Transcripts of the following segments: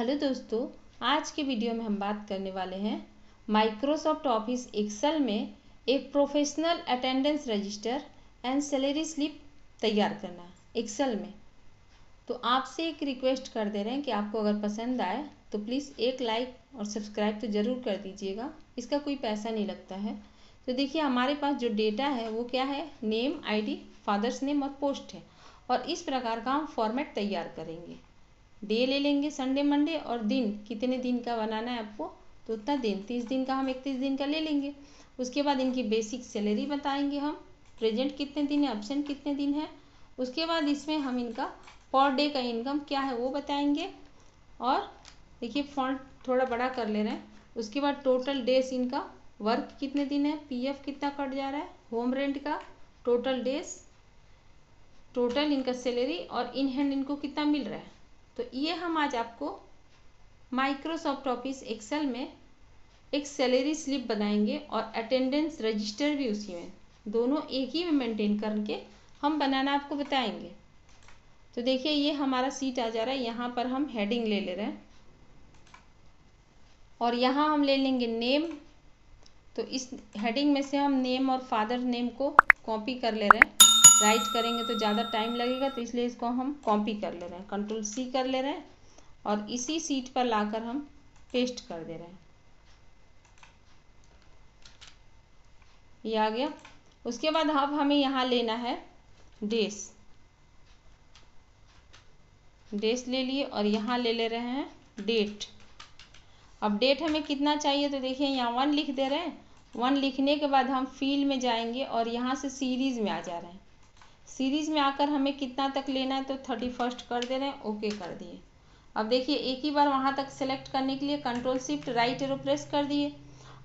Hello दोस्तों, आज के वीडियो में हम बात करने वाले हैं माइक्रोसॉफ्ट ऑफिस एक्सेल में एक professional attendance register and salary slip तैयार करना एक्सेल में। तो आपसे एक रिक्वेस्ट कर दे रहे हैं कि आपको अगर पसंद आए तो प्लीज़ एक लाइक और सब्सक्राइब तो ज़रूर कर दीजिएगा। इसका कोई पैसा नहीं लगता है। तो देखिए हमारे पास जो डेटा है वो क्या है, नेम, आईडी, फादर्स नेम और पोस्ट है। और इस प्रकार का हम फॉर्मेट तैयार करेंगे। डे ले लेंगे संडे मंडे, और दिन कितने दिन का बनाना है आपको तो उतना दिन, 30 दिन का हम 31 दिन का ले लेंगे। उसके बाद इनकी बेसिक सैलरी बताएंगे हम, प्रेजेंट कितने दिन है, एब्सेंट कितने दिन है। उसके बाद इसमें हम इनका पर डे का इनकम क्या है वो बताएंगे। और देखिए फॉन्ट थोड़ा बड़ा कर ले रहे हैं। उसके बाद टोटल डेज इनका वर्क कितने दिन है, पीएफ कितना कट जा रहा है, होम रेंट का टोटल डेज, टोटल इनका सैलरी और इन हैंड इनको कितना मिल रहा है। तो ये हम आज आपको माइक्रोसॉफ्ट ऑफिस एक्सेल में एक सैलरी स्लिप बनाएंगे और अटेंडेंस रजिस्टर भी उसी में, दोनों एक ही में मेंटेन करके हम बनाना आपको बताएंगे। तो देखिए ये हमारा सीट आ जा रहा है। यहाँ पर हम हेडिंग ले ले रहे हैं और यहाँ हम ले लेंगे नेम। तो इस हेडिंग में से हम नेम और फादर नेम को कॉपी कर ले रहे हैं। राइट करेंगे तो ज़्यादा टाइम लगेगा, तो इसलिए इसको हम कॉपी कर ले रहे हैं, कंट्रोल सी कर ले रहे हैं और इसी सीट पर लाकर हम पेस्ट कर दे रहे हैं। ये आ गया। उसके बाद अब हमें यहाँ लेना है डेस, डेस ले लिए और यहाँ ले ले रहे हैं डेट। अब डेट हमें कितना चाहिए तो देखिए यहाँ 1 लिख दे रहे हैं। 1 लिखने के बाद हम फील्ड में जाएंगे और यहाँ से सीरीज में आ जा रहे हैं। सीरीज में आकर हमें कितना तक लेना है तो 31 कर दे रहे हैं, ओके कर दिए। अब देखिए एक ही बार वहाँ तक सेलेक्ट करने के लिए control shift right arrow press कर दिए।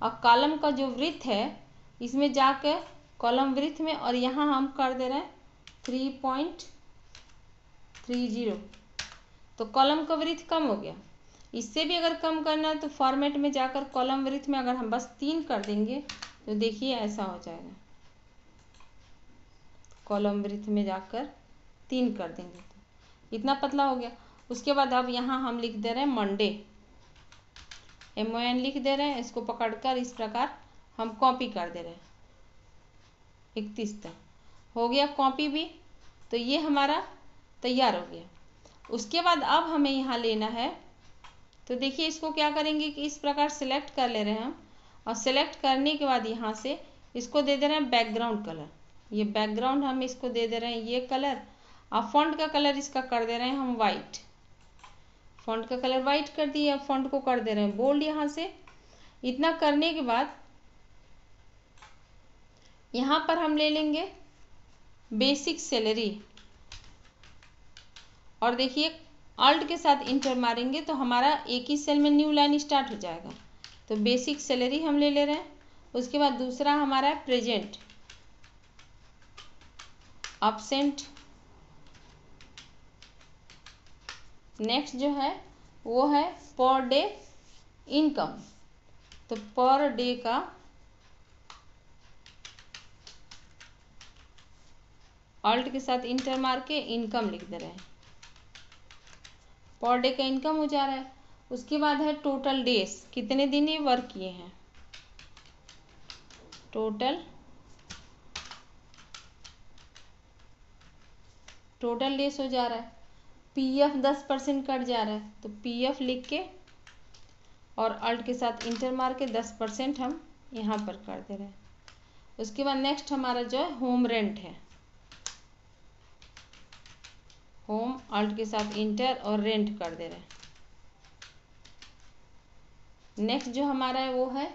अब कॉलम का जो वृत्त है इसमें जाकर कॉलम वृत्त में, और यहाँ हम कर दे रहे हैं 3.30। तो कॉलम का वृत्त कम हो गया। इससे भी अगर कम करना है तो फॉर्मेट में जाकर कॉलम वृत्त में अगर हम बस 3 कर देंगे तो देखिए ऐसा हो जाएगा। कॉलम वृत्त में जाकर 3 कर देंगे तो इतना पतला हो गया। उसके बाद अब यहाँ हम लिख दे रहे हैं मंडे, MON लिख दे रहे हैं। इसको पकड़कर इस प्रकार हम कॉपी कर दे रहे हैं 31 तक। हो गया कॉपी भी। तो ये हमारा तैयार हो गया। उसके बाद अब हमें यहाँ लेना है, तो देखिए इसको क्या करेंगे कि इस प्रकार सिलेक्ट कर ले रहे हैं हम, और सिलेक्ट करने के बाद यहाँ से इसको दे दे रहे हैं बैकग्राउंड कलर। ये बैकग्राउंड हम इसको दे दे रहे हैं ये कलर। अब फॉन्ट का कलर इसका कर दे रहे हैं हम वाइट। फॉन्ट का कलर वाइट कर दिए। अब फॉन्ट को कर दे रहे हैं बोल्ड यहाँ से। इतना करने के बाद यहाँ पर हम ले लेंगे बेसिक सैलरी, और देखिए अल्ट के साथ इंटर मारेंगे तो हमारा एक ही सेल में न्यू लाइन स्टार्ट हो जाएगा। तो बेसिक सैलरी हम ले ले रहे हैं। उसके बाद दूसरा हमारा है प्रेजेंट, एब्सेंट। नेक्स्ट जो है वो है पर डे इनकम। तो पर डे का अल्ट के साथ इंटर मार के इनकम लिख दे रहे हैं। पर डे का इनकम हो जा रहा है। उसके बाद है टोटल डेज, कितने दिन ये वर्क किए हैं, टोटल डेज हो जा रहा है। पीएफ 10% कट जा रहा है तो पीएफ लिख के और अल्ट के साथ इंटर मार के 10% हम यहाँ पर कर दे रहे हैं। उसके बाद नेक्स्ट हमारा जो है होम रेंट है। होम अल्ट के साथ इंटर और रेंट कर दे रहे हैं। नेक्स्ट जो हमारा है वो है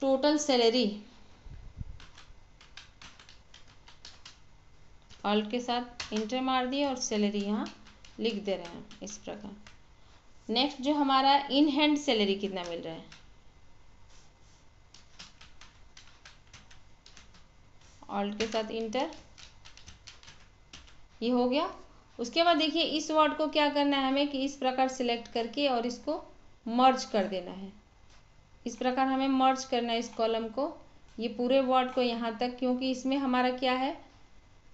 टोटल सैलरी, अल्ट के साथ इंटर मार दिए और सैलरी यहाँ लिख दे रहे हैं इस प्रकार। नेक्स्ट जो हमारा इन हैंड सैलरी कितना मिल रहा है, अल्ट के साथ इंटर, ये हो गया। उसके बाद देखिए इस वर्ड को क्या करना है हमें कि इस प्रकार सिलेक्ट करके और इसको मर्ज कर देना है। इस प्रकार हमें मर्ज करना है इस कॉलम को, ये पूरे वर्ड को यहाँ तक, क्योंकि इसमें हमारा क्या है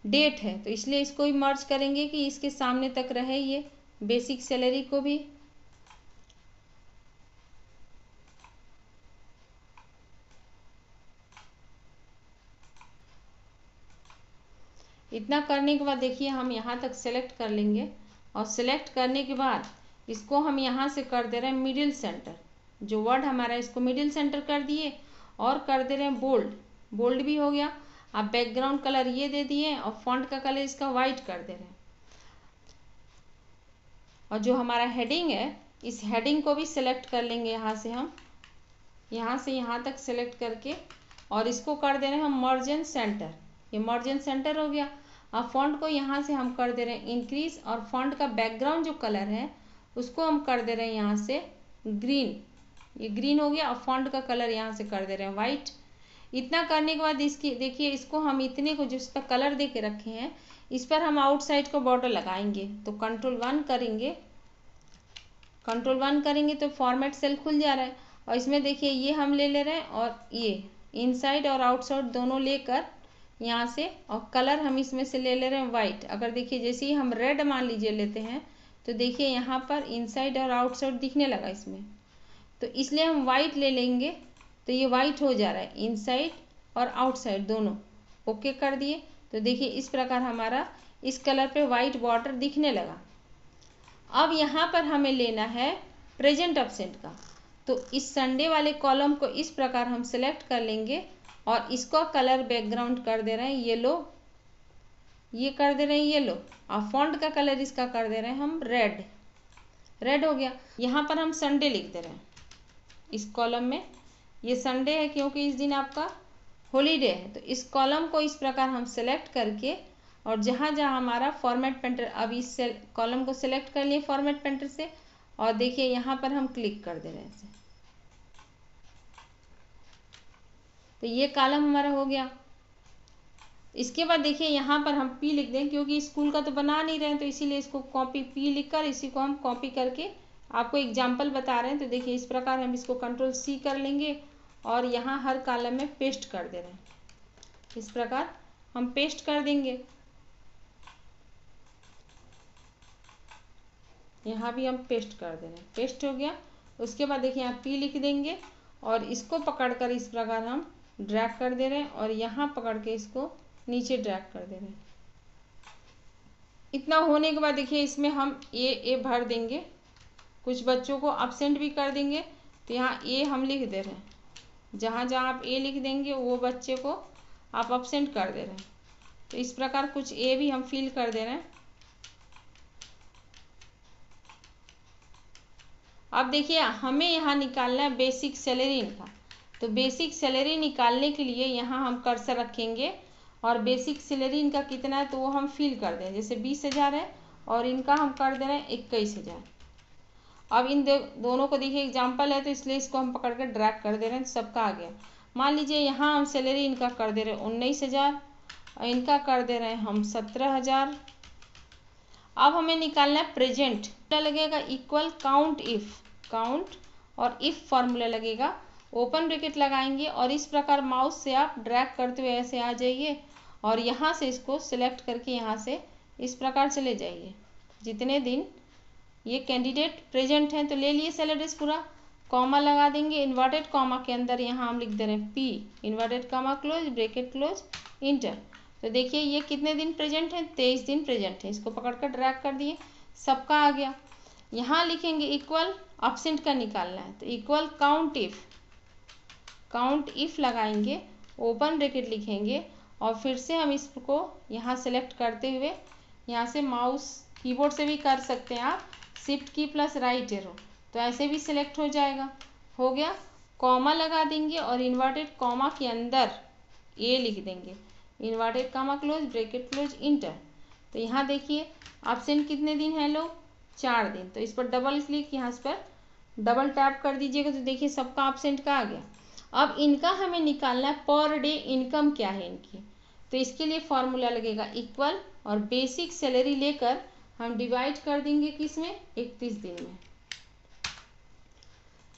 डेट है, तो इसलिए इसको ही मर्ज करेंगे कि इसके सामने तक रहे ये बेसिक सैलरी को भी इतना करने के बाद देखिए हम यहाँ तक सेलेक्ट कर लेंगे और सेलेक्ट करने के बाद इसको हम यहाँ से कर दे रहे हैं मिडिल सेंटर। जो वर्ड हमारा इसको मिडिल सेंटर कर दिए और कर दे रहे हैं बोल्ड। बोल्ड भी हो गया। आप बैकग्राउंड कलर ये दे दिए और फॉन्ट का कलर इसका वाइट कर दे रहे हैं। और जो हमारा हेडिंग है इस हेडिंग को भी सिलेक्ट कर लेंगे। यहाँ से हम यहाँ से यहाँ तक सेलेक्ट करके और इसको कर दे रहे हैं हम मार्जिन सेंटर। ये मार्जिन सेंटर हो गया। अब फॉन्ट को यहाँ से हम कर दे रहे हैं इंक्रीज और फॉन्ट का बैकग्राउंड जो कलर है उसको हम कर दे रहे हैं यहाँ से ग्रीन। ये ग्रीन हो गया। और फॉन्ट का कलर यहाँ से कर दे रहे हैं वाइट। इतना करने के बाद इसकी देखिए इसको हम इतने को जिस पर कलर दे के रखे हैं इस पर हम आउटसाइड को बॉर्डर लगाएंगे। तो कंट्रोल 1 करेंगे। कंट्रोल 1 करेंगे तो फॉर्मेट सेल खुल जा रहा है। और इसमें देखिए ये हम ले रहे हैं और ये इनसाइड और आउटसाइड दोनों लेकर यहाँ से और कलर हम इसमें से ले रहे हैं वाइट। अगर देखिए जैसे ही हम रेड मान लीजिए लेते हैं तो देखिए यहाँ पर इनसाइड और आउटसाइड दिखने लगा इसमें। तो इसलिए हम वाइट ले लेंगे तो ये वाइट हो जा रहा है इनसाइड और आउटसाइड दोनों। ओके कर दिए तो देखिए इस प्रकार हमारा इस कलर पे वाइट बॉर्डर दिखने लगा। अब यहाँ पर हमें लेना है प्रेजेंट एब्सेंट का। तो इस संडे वाले कॉलम को इस प्रकार हम सेलेक्ट कर लेंगे और इसको कलर बैकग्राउंड कर दे रहे हैं येलो। ये कर दे रहे हैं येलो और फॉन्ट का कलर इसका कर दे रहे हैं हम रेड। रेड हो गया। यहाँ पर हम संडे लिख दे रहे हैं इस कॉलम में। ये संडे है क्योंकि इस दिन आपका हॉलीडे है। तो इस कॉलम को इस प्रकार हम सेलेक्ट करके और जहाँ जहाँ हमारा फॉर्मेट पेंटर, अब इस कॉलम को सेलेक्ट कर लिए फॉर्मेट पेंटर से और देखिए यहाँ पर हम क्लिक कर दे रहे हैं। तो ये कॉलम हमारा हो गया। इसके बाद देखिए यहाँ पर हम पी लिख दें क्योंकि स्कूल का तो बना नहीं रहे हैं तो इसीलिए इसको कॉपी पी लिखकर इसी को हम कॉपी करके आपको एग्जाम्पल बता रहे हैं। तो देखिए इस प्रकार हम इसको कंट्रोल C कर लेंगे और यहाँ हर कॉलम में पेस्ट कर दे रहे हैं। इस प्रकार हम पेस्ट कर देंगे। यहाँ भी हम पेस्ट कर दे रहे हैं। पेस्ट हो गया। उसके बाद देखिए यहाँ P लिख देंगे और इसको पकड़कर इस प्रकार हम ड्रैग कर दे रहे हैं और यहाँ पकड़ के इसको नीचे ड्रैग कर दे रहे हैं। इतना होने के बाद देखिए इसमें हम ए भर देंगे। कुछ बच्चों को अब्सेंट भी कर देंगे तो यहाँ ए हम लिख दे रहे हैं। जहाँ जहाँ आप ए लिख देंगे वो बच्चे को आप अब्सेंट कर दे रहे हैं। तो इस प्रकार कुछ ए भी हम फिल कर दे रहे हैं। अब देखिए हमें यहाँ निकालना है बेसिक सैलरी इनका। तो बेसिक सैलरी निकालने के लिए यहाँ हम कर्सर रखेंगे और बेसिक सैलरी इनका कितना है तो वो हम फिल कर दें। जैसे 20,000 है और इनका हम कर दे रहे हैं 21,000। अब इन दोनों को देखिए एग्जाम्पल है तो इसलिए इसको हम पकड़ कर ड्रैग कर दे रहे हैं। सबका आ गया। मान लीजिए यहाँ हम सैलरी इनका कर दे रहे हैं 19,000 और इनका कर दे रहे हैं हम 17,000। अब हमें निकालना है प्रेजेंट। क्या लगेगा इक्वल काउंट इफ। काउंट और इफ फॉर्मूला लगेगा। ओपन ब्रैकेट लगाएंगे और इस प्रकार माउस से आप ड्रैग करते हुए ऐसे आ जाइए और यहाँ से इसको सिलेक्ट करके यहाँ से इस प्रकार चले जाइए। जितने दिन ये कैंडिडेट प्रेजेंट हैं तो ले लिए सैलरीज पूरा। कॉमा लगा देंगे। इन्वर्टेड कॉमा के अंदर यहाँ हम लिख दे रहे हैं P inverted comma close bracket close inter. तो देखिए ये कितने दिन प्रेजेंट हैं 23 दिन प्रेजेंट है। इसको पकड़कर ड्रैग कर दिए। सबका आ गया। यहाँ लिखेंगे इक्वल एब्सेंट का निकालना है तो equal count if. Count if लगाएंगे। ओपन ब्रैकेट लिखेंगे और फिर से हम इसको यहाँ सेलेक्ट करते हुए यहाँ से माउस कीबोर्ड से भी कर सकते हैं आप शिफ्ट की प्लस राइट एरो तो ऐसे भी सिलेक्ट हो जाएगा। हो गया। कॉमा लगा देंगे और इन्वर्टेड कॉमा के अंदर ए लिख देंगे inverted comma close bracket close inter. तो यहाँ देखिए एब्सेंट कितने दिन है लोग 4 दिन। तो इस पर डबल क्लिक यहाँ पर डबल टैप कर दीजिएगा तो देखिए सबका एब्सेंट का आ गया। अब इनका हमें निकालना है पर डे इनकम क्या है इनकी। तो इसके लिए फॉर्मूला लगेगा इक्वल और बेसिक सैलरी लेकर हम डिवाइड कर देंगे किसमें 31 दिन में।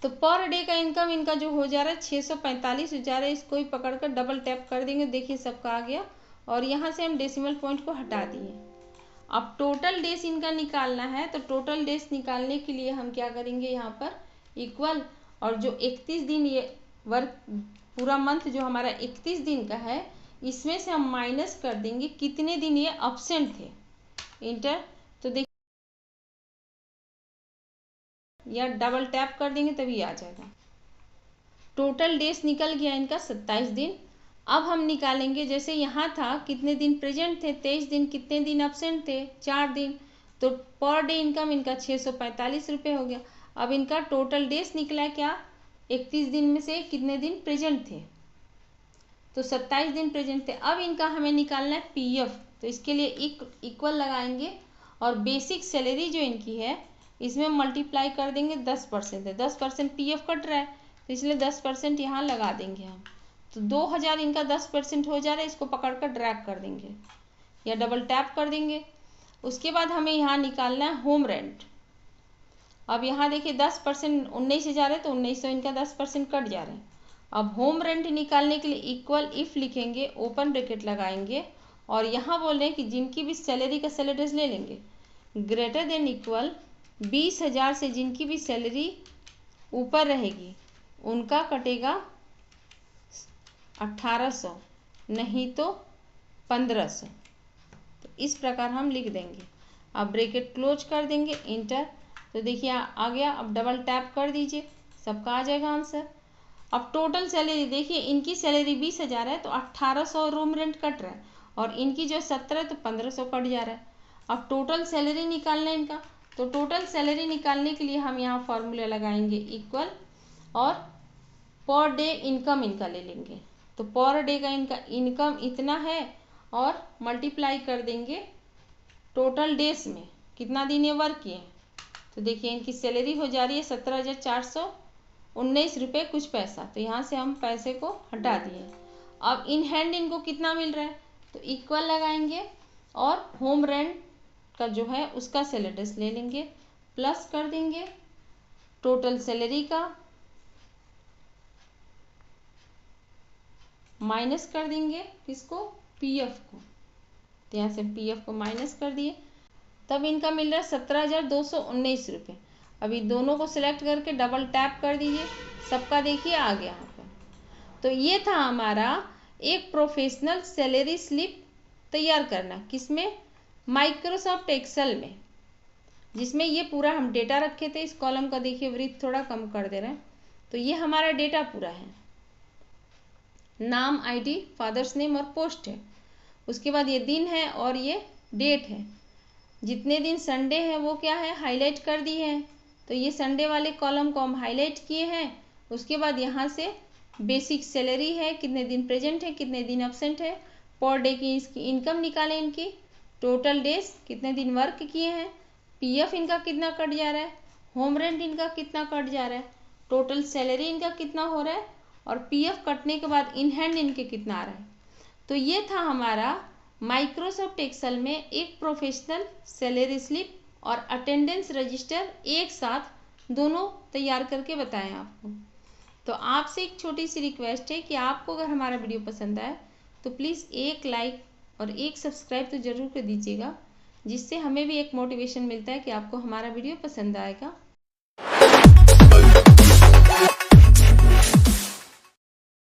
तो पर डे का इनकम इनका जो हो जा रहा है 645 हो जा रहा है। इसको ही पकड़कर डबल टैप कर देंगे। देखिए सबका आ गया और यहाँ से हम डेसिमल पॉइंट को हटा दिए। अब टोटल डेज इनका निकालना है तो टोटल डेज निकालने के लिए हम क्या करेंगे यहाँ पर इक्वल और जो 31 दिन ये वर्क पूरा मंथ जो हमारा 31 दिन का है इसमें से हम माइनस कर देंगे कितने दिन ये अब्सेंट थे। इंटर, तो देखिए या डबल टैप कर देंगे तभी आ जाएगा। टोटल डेज निकल गया इनका 27 दिन। अब हम निकालेंगे, जैसे यहाँ था कितने दिन प्रेजेंट थे 23 दिन, कितने दिन अब्सेंट थे 4 दिन, तो पर डे इनकम इनका 645 रुपये हो गया। अब इनका टोटल डेज निकला क्या, 31 दिन में से कितने दिन प्रेजेंट थे, तो 27 दिन प्रेजेंट थे। अब इनका हमें निकालना है पीएफ, तो इसके लिए इक्वल लगाएंगे और बेसिक सैलरी जो इनकी है इसमें मल्टीप्लाई कर देंगे 10% है, 10% पीएफ कट रहा है तो इसलिए 10% यहाँ लगा देंगे हम। तो 2000 इनका 10% हो जा रहा है, इसको पकड़ कर ड्रैग कर देंगे या डबल टैप कर देंगे। उसके बाद हमें यहाँ निकालना है होम रेंट। अब यहाँ देखिए 10% 19,000 है तो 1900 इनका 10% कट जा रहा है। अब होम रेंट निकालने के लिए इक्वल इफ लिखेंगे, ओपन ब्रैकेट लगाएंगे और यहाँ बोल रहे हैं कि जिनकी भी सैलरी का सैलरीज ले लेंगे ग्रेटर देन इक्वल 20,000 से जिनकी भी सैलरी ऊपर रहेगी उनका कटेगा 1800, नहीं तो 1500। तो इस प्रकार हम लिख देंगे। अब ब्रैकेट क्लोज कर देंगे, इंटर, तो देखिए आ गया। अब डबल टैप कर दीजिए, सबका आ जाएगा आंसर। अब टोटल सैलरी देखिए, इनकी सैलरी 20,000 है तो 1800 रूम रेंट कट रहा है और इनकी जो 17 है तो 1500 कट जा रहा है। अब टोटल सैलरी निकालना है इनका, तो टोटल सैलरी निकालने के लिए हम यहाँ फॉर्मूला लगाएंगे इक्वल और पर डे इनकम इनका ले लेंगे। तो पर डे का इनका इनकम इतना है और मल्टीप्लाई कर देंगे टोटल डेज में कितना दिन ये वर्क किए हैं। तो देखिए इनकी सैलरी हो जा रही है 17,419 रुपये कुछ पैसा, तो यहाँ से हम पैसे को हटा दिए। अब इन हैंड इनको कितना मिल रहा है, तो इक्वल लगाएंगे और होम रेंट का जो है उसका सैलरीज ले लेंगे, प्लस कर देंगे टोटल सैलरी का, माइनस कर देंगे किसको, पीएफ को। तो यहाँ से पीएफ को माइनस कर दिए, तब इनका मिल रहा है 17,219 रुपये। अभी दोनों को सिलेक्ट करके डबल टैप कर दीजिए, सबका देखिए आ गया यहाँ पर। तो ये था हमारा एक प्रोफेशनल सैलरी स्लिप तैयार करना, किसमें, माइक्रोसॉफ्ट एक्सेल में, जिसमें ये पूरा हम डेटा रखे थे। इस कॉलम का देखिए वृत्त थोड़ा कम कर दे रहे हैं, तो ये हमारा डेटा पूरा है, नाम, आईडी, फादर्स नेम और पोस्ट है। उसके बाद ये दिन है और ये डेट है। जितने दिन संडे है वो क्या है, हाईलाइट कर दी है, तो ये संडे वाले कॉलम को हम हाईलाइट किए हैं। उसके बाद यहाँ से बेसिक सैलरी है, कितने दिन प्रेजेंट है, कितने दिन अब्सेंट है, पर डे की इसकी इनकम निकालें, इनकी टोटल डेज कितने दिन वर्क किए हैं, पीएफ इनका कितना कट जा रहा है, होम रेंट इनका कितना कट जा रहा है, टोटल सैलरी इनका कितना हो रहा है और पीएफ कटने के बाद इन हैंड इनके कितना आ रहा है। तो ये था हमारा माइक्रोसॉफ्ट एक्सेल में एक प्रोफेशनल सैलरी स्लिप और अटेंडेंस रजिस्टर एक साथ दोनों तैयार करके बताएं आपको। तो आपसे एक छोटी सी रिक्वेस्ट है कि आपको अगर हमारा वीडियो पसंद आए तो प्लीज़ एक लाइक और एक सब्सक्राइब तो ज़रूर कर दीजिएगा, जिससे हमें भी एक मोटिवेशन मिलता है कि आपको हमारा वीडियो पसंद आएगा।